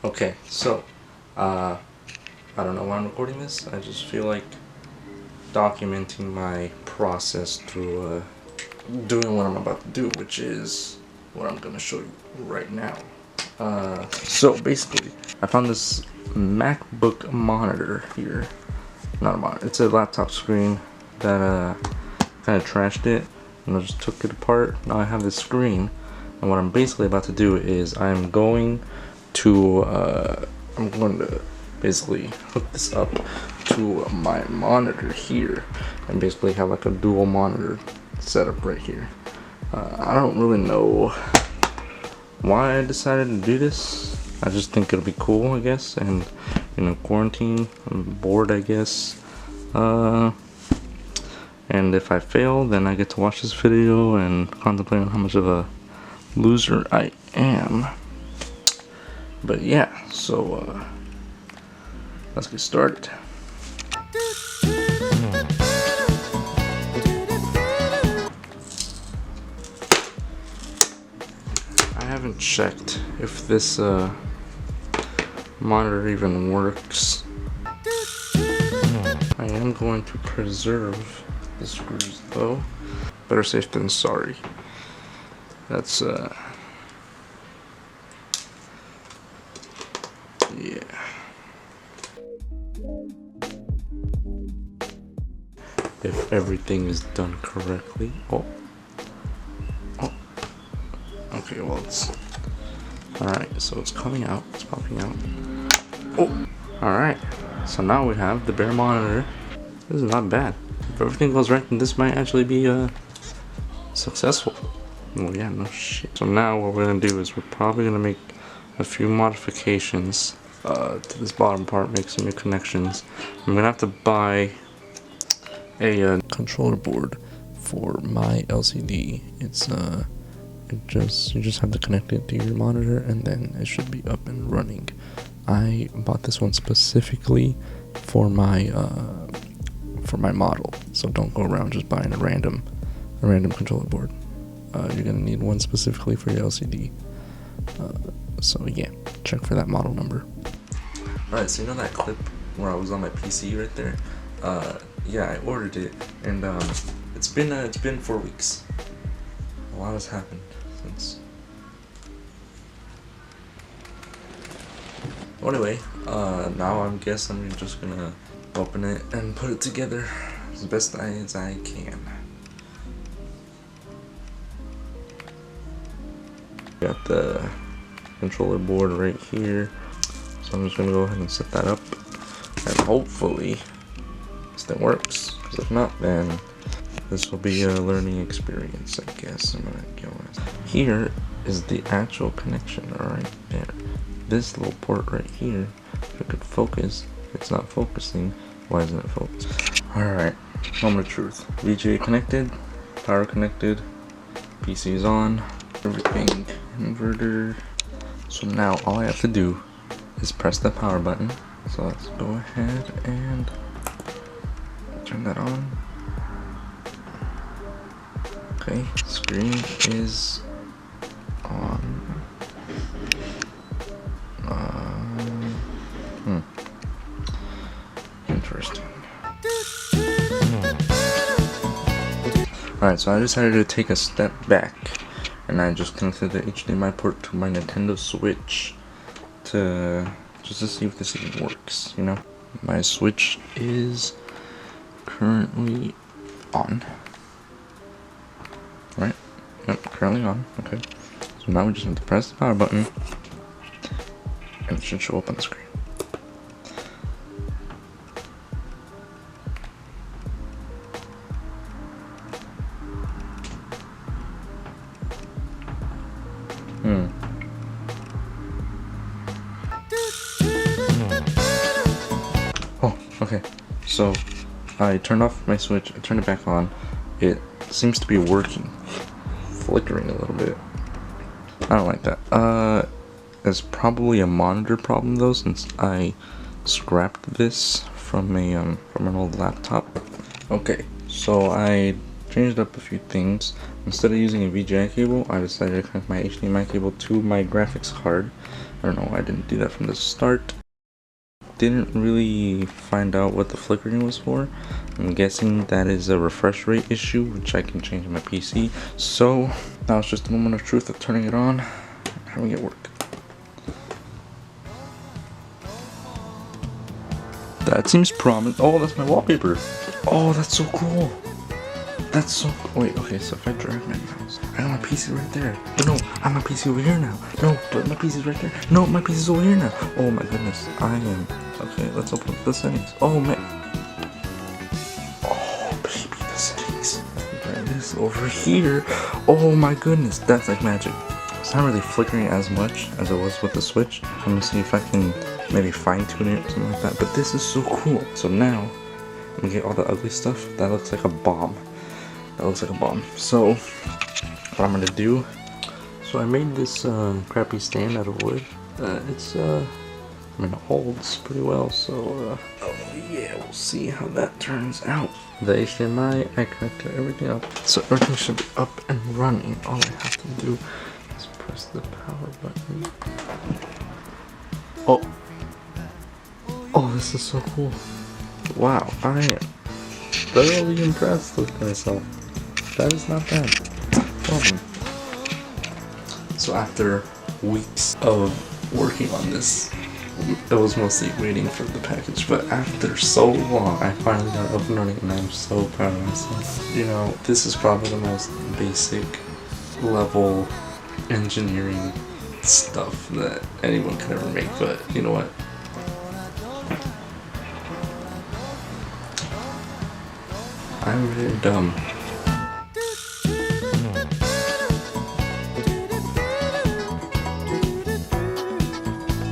Okay, so, I don't know why I'm recording this. I just feel like documenting my process through doing what I'm about to do, which is what I'm gonna show you right now. So basically, I found this MacBook monitor here. Not a monitor, it's a laptop screen that kind of trashed it, and I just took it apart. Now I have this screen, and what I'm basically about to do is I'm going to basically hook this up to my monitor here, and basically have like a dual monitor setup right here. I don't really know why I decided to do this. I just think it'll be cool, I guess, and quarantine, I'm bored, I guess. And if I fail, then I get to watch this video and contemplate on how much of a loser I am. But yeah, so let's get started. I haven't checked if this monitor even works. I am going to preserve the screws though. Better safe than sorry. That's yeah. If everything is done correctly. Oh. Okay, well it's alright, so it's coming out, it's popping out. Oh, alright. So now we have the bare monitor. This is not bad. If everything goes right, then this might actually be successful. Well, yeah, no shit. So now what we're gonna do is we're probably gonna make a few modifications to this bottom part, make some new connections. I'm gonna have to buy a controller board for my LCD. It's you just have to connect it to your monitor and then it should be up and running. I bought this one specifically for my model, so don't go around just buying a random controller board. You're gonna need one specifically for your LCD. So yeah, check for that model number. Alright, so you know that clip where I was on my PC right there? Yeah, I ordered it, and it's been 4 weeks. A lot has happened since. Well, anyway, now I guess I'm just gonna open it and put it together as best as I can. Got the controller board right here, so I'm just gonna go ahead and set that up, and hopefully this thing works, because if not, then this will be a learning experience, I guess. I'm gonna go with. Here is the actual connection right there. This little port right here, if it could focus, it's not focusing. Why isn't it focused? Alright, moment of truth. VGA connected, power connected, PC is on, everything, inverter. So now all I have to do is press the power button. So let's go ahead and turn that on. Okay, screen is on. Interesting. Alright, so I decided to take a step back, and I just connected the HDMI port to my Nintendo Switch to see if this even works, you know? My Switch is currently on. Right? Yep, currently on. Okay. So now we just need to press the power button, and it should show up on the screen. Oh, okay. So I turned off my Switch, I turned it back on. It seems to be working. Flickering a little bit. I don't like that. It's probably a monitor problem though, since I scrapped this from an old laptop. Okay, so I changed up a few things. Instead of using a VGA cable, I decided to connect my HDMI cable to my graphics card, I don't know why I didn't do that from the start. Didn't really find out what the flickering was for. I'm guessing that is a refresh rate issue, which I can change on my PC. So now it's just a moment of truth of turning it on and having it work. That seems promising. Oh, that's my wallpaper. Oh, that's so cool. That's so cool. Wait, okay, so if I drag my mouse, I got my PC right there. But no, I have my PC over here now. No, but my PC's right there. No, my PC's over here now. Oh my goodness, I am. Okay, let's open up the settings. Oh man. Oh baby, the settings. Drag this over here. Oh my goodness, that's like magic. It's not really flickering as much as it was with the Switch. Let me see if I can maybe fine tune it or something like that. But this is so cool. So now I'm gonna get all the ugly stuff. That looks like a bomb. That looks like a bomb. So what I'm gonna do, so I made this crappy stand out of wood. I mean, it holds pretty well, so oh yeah, we'll see how that turns out. The HDMI, I connected everything up, so everything should be up and running. All I have to do is press the power button. Oh, this is so cool. Wow, I am thoroughly impressed with myself. That is not bad. So after weeks of working on this, it was mostly waiting for the package, but after so long, I finally got it up and running, and I'm so proud of myself. You know, this is probably the most basic level engineering stuff that anyone could ever make, but you know what? I'm very dumb.